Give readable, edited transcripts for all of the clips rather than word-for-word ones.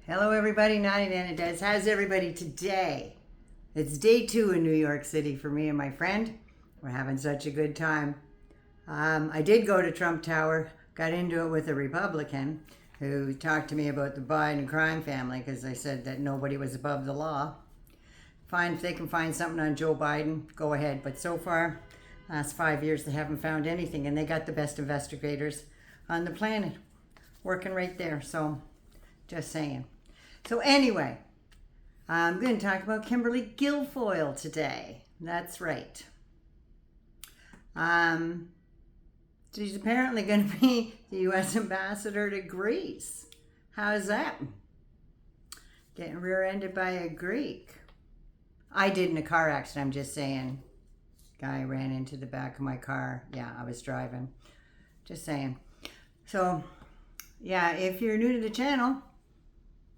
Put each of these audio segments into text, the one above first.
Hello everybody, Naughty Nana Does. How's everybody today? It's day 2 in New York City for me and my friend. We're having such a good time. I did go to Trump Tower, got into it with a Republican who talked to me about the Biden crime family because I said that nobody was above the law. Fine, if they can find something on Joe Biden, go ahead. But so far, last 5 years, they haven't found anything, and they got the best investigators on the planet working right there. So, just saying. So anyway, I'm going to talk about Kimberly Guilfoyle today. That's right. She's apparently going to be the U.S. ambassador to Greece. How's that? Getting rear-ended by a Greek. I did in a car accident, I'm just saying. Guy ran into the back of my car. Yeah, I was driving. Just saying. So, yeah, if you're new to the channel,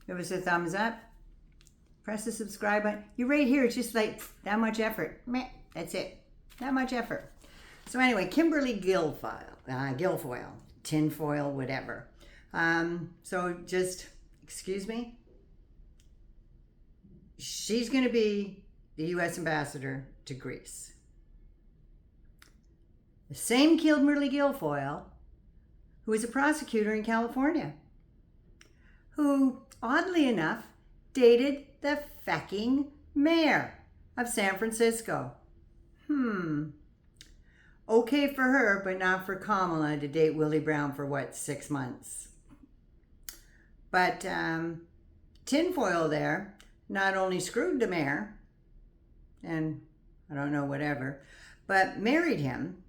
give us a thumbs up. Press the subscribe button. You're right here. It's just like that much effort. Meh, that's it. That much effort. So anyway, Kimberly Guilfoyle, Tinfoil, whatever. So just, excuse me. She's going to be the U.S. ambassador to Greece. The same Kimberly Guilfoyle, who is a prosecutor in California, who, oddly enough, dated the fucking mayor of San Francisco. Okay for her, but not for Kamala to date Willie Brown for, 6 months? But Tinfoil there not only screwed the mayor, and I don't know, whatever, but married him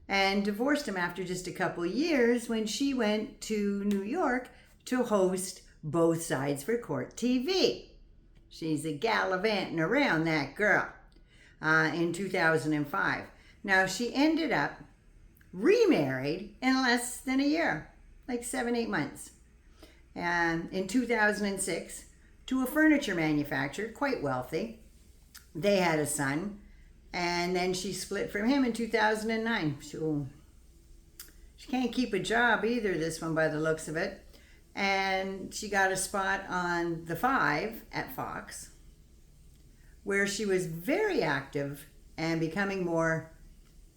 and divorced him after just a couple years when she went to New York to host Both Sides for Court TV. She's a gallivanting around, that girl, in 2005. Now, she ended up remarried in less than a year, like 7-8 months. And in 2006, to a furniture manufacturer, quite wealthy. They had a son, and then she split from him in 2009. She can't keep a job either, this one, by the looks of it. And she got a spot on The 5 at Fox, where she was very active and becoming more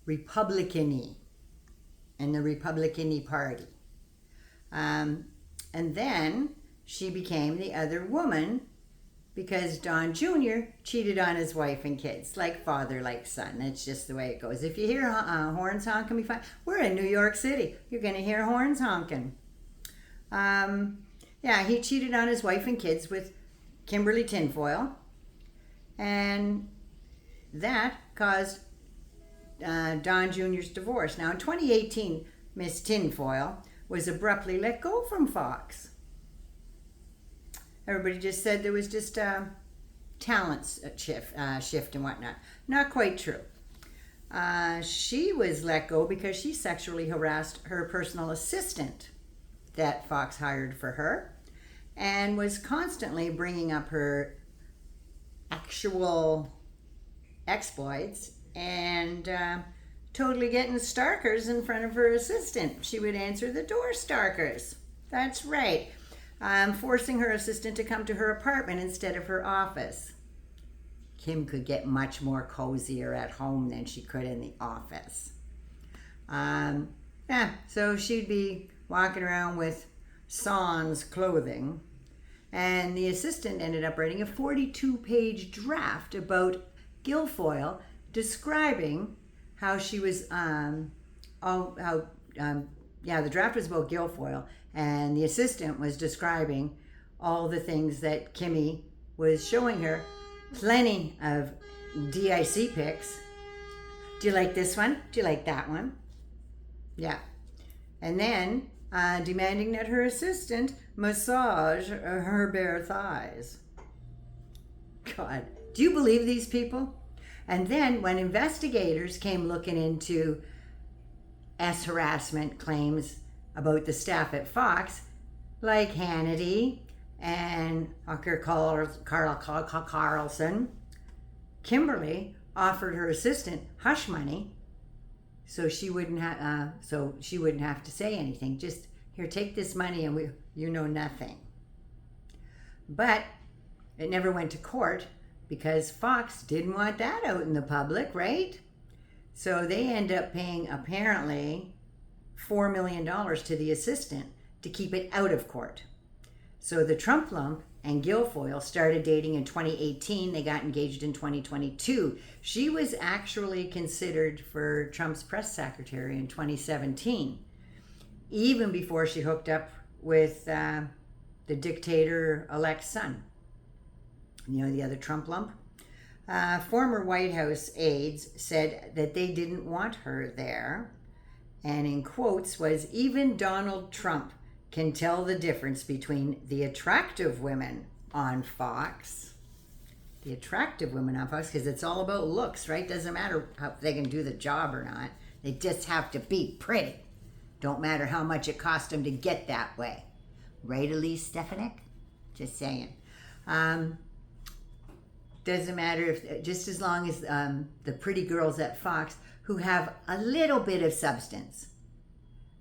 Republican-y in the Republican-y party. And then she became the other woman because Don Jr. cheated on his wife and kids, like father, like son. That's just the way it goes. If you hear horns honking, we're in New York City. You're going to hear horns honking. Yeah, he cheated on his wife and kids with Kimberly Tinfoil, and that caused Don Jr.'s divorce. Now, in 2018, Miss Tinfoil was abruptly let go from Fox. Everybody just said there was just talent shift and whatnot. Not quite true. She was let go because she sexually harassed her personal assistant that Fox hired for her and was constantly bringing up her actual exploits and totally getting starkers in front of her assistant. She would answer the door, starkers. That's right. Forcing her assistant to come to her apartment instead of her office. Kim could get much more cozier at home than she could in the office. So she'd be walking around with sans clothing, and the assistant ended up writing a 42-page draft about Guilfoyle, describing how she was, the draft was about Guilfoyle, and the assistant was describing all the things that Kimmy was showing her. Plenty of DIC pics. Do you like this one? Do you like that one? Yeah. And then demanding that her assistant massage her bare thighs. God, do you believe these people? And then when investigators came looking into harassment claims about the staff at Fox, like Hannity and Carlson, Kimberly offered her assistant hush money so she wouldn't have to say anything. Just, here, take this money and you know nothing. But it never went to court because Fox didn't want that out in the public, right? So they end up paying apparently $4 million to the assistant to keep it out of court. So the Trump lump and Guilfoyle started dating in 2018. They got engaged in 2022. She was actually considered for Trump's press secretary in 2017, even before she hooked up with the dictator-elect's son. You know, the other Trump lump? Former White House aides said that they didn't want her there. And in quotes was, even Donald Trump can tell the difference between the attractive women on Fox. The attractive women on Fox, because it's all about looks, right? Doesn't matter how they can do the job or not. They just have to be pretty. Don't matter how much it cost them to get that way. Right, Elise Stefanik? Just saying. Doesn't matter if, just as long as the pretty girls at Fox who have a little bit of substance,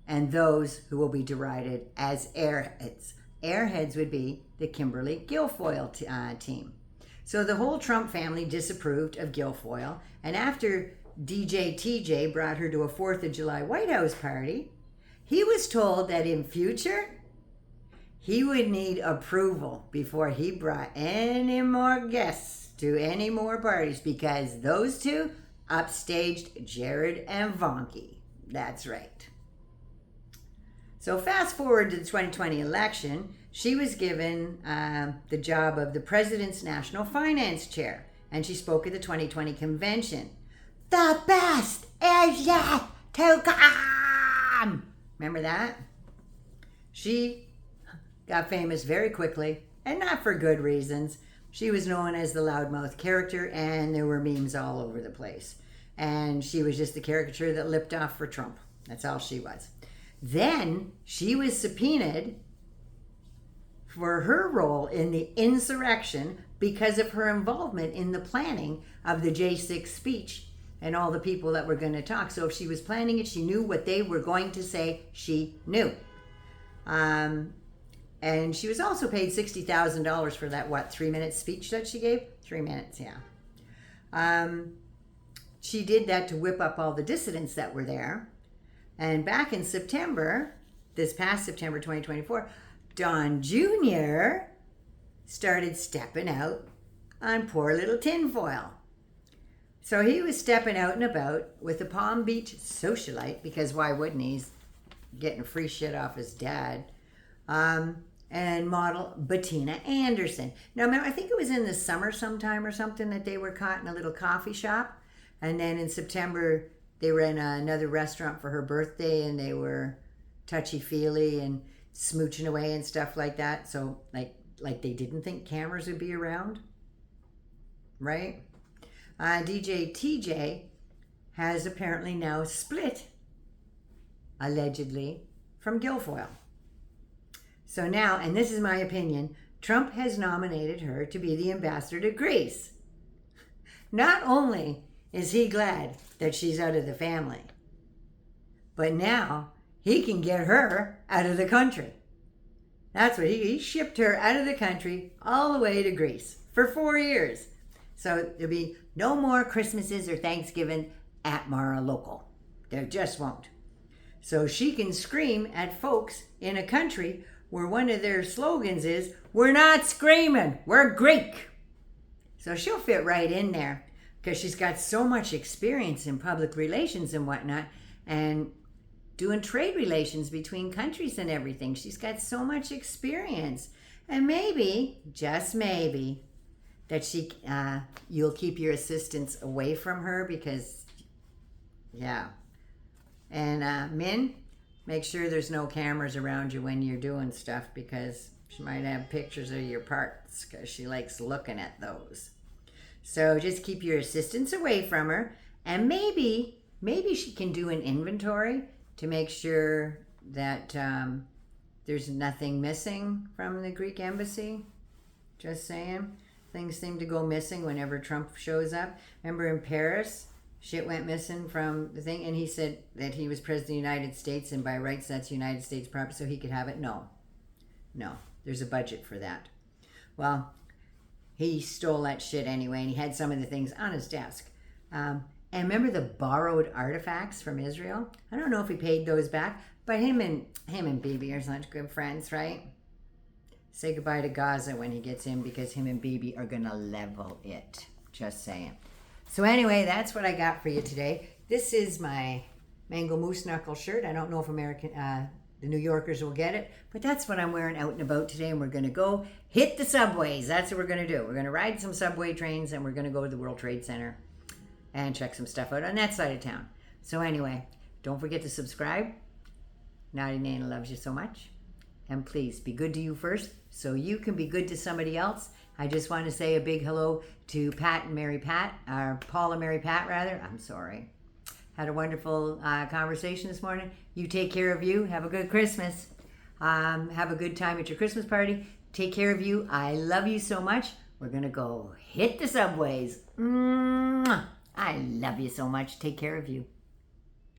and those who will be derided as airheads. Airheads would be the Kimberly Guilfoyle team. So the whole Trump family disapproved of Guilfoyle, and after DJ TJ brought her to a 4th of July White House party, he was told that in future, he would need approval before he brought any more guests to any more parties, because those two upstaged Jared and Vonky. That's right. So fast forward to the 2020 election, she was given the job of the president's national finance chair, and she spoke at the 2020 convention. The best is yet to come. Remember that? She got famous very quickly, and not for good reasons. She was known as the loudmouth character, and there were memes all over the place. And she was just the caricature that lipped off for Trump. That's all she was. Then she was subpoenaed for her role in the insurrection because of her involvement in the planning of the J6 speech and all the people that were going to talk. So if she was planning it, she knew what they were going to say. She knew. And she was also paid $60,000 for that, 3-minute speech that she gave? 3 minutes, yeah. She did that to whip up all the dissidents that were there. And back in September, this past September 2024, Don Jr. started stepping out on poor little Tinfoil. So he was stepping out and about with a Palm Beach socialite, because why wouldn't he? He's getting free shit off his dad. And model Bettina Anderson. Now, remember, I think it was in the summer sometime or something that they were caught in a little coffee shop. And then in September, they were in another restaurant for her birthday, and they were touchy-feely and smooching away and stuff like that. So, like they didn't think cameras would be around, right? DJ TJ has apparently now split, allegedly, from Guilfoyle. So now, and this is my opinion, Trump has nominated her to be the ambassador to Greece. Not only is he glad that she's out of the family, but now he can get her out of the country. That's what he shipped her out of the country all the way to Greece for 4 years. So there'll be no more Christmases or Thanksgiving at Mar-a-Lago. There just won't. So she can scream at folks in a country where one of their slogans is, "We're not screaming, we're Greek." So she'll fit right in there because she's got so much experience in public relations and whatnot, and doing trade relations between countries and everything. She's got so much experience. And maybe, just maybe, that you'll keep your assistants away from her because, yeah. And Min, make sure there's no cameras around you when you're doing stuff, because she might have pictures of your parts because she likes looking at those. So just keep your assistants away from her, and maybe she can do an inventory to make sure that there's nothing missing from the Greek embassy. Just saying. Things seem to go missing whenever Trump shows up. Remember in Paris, shit went missing from the thing, and he said that he was president of the United States, and by rights that's United States property, so he could have it. No, there's a budget for that. Well, he stole that shit anyway, and he had some of the things on his desk. And remember the borrowed artifacts from Israel? I don't know if he paid those back, but him and Bibi are such good friends, right? Say goodbye to Gaza when he gets in, because him and Bibi are gonna level it. Just saying. So anyway, that's what I got for you today. This is my mango moose knuckle shirt. I don't know if the New Yorkers will get it, but that's what I'm wearing out and about today, and we're going to go hit the subways. That's what we're going to do. We're going to ride some subway trains, and we're going to go to the World Trade Center and check some stuff out on that side of town. So anyway, don't forget to subscribe. Naughty Nana loves you so much. And please, be good to you first so you can be good to somebody else. I just want to say a big hello to Pat and Mary Pat, or Paul and Mary Pat, rather. I'm sorry. Had a wonderful conversation this morning. You take care of you. Have a good Christmas. Have a good time at your Christmas party. Take care of you. I love you so much. We're going to go hit the subways. Mwah. I love you so much. Take care of you.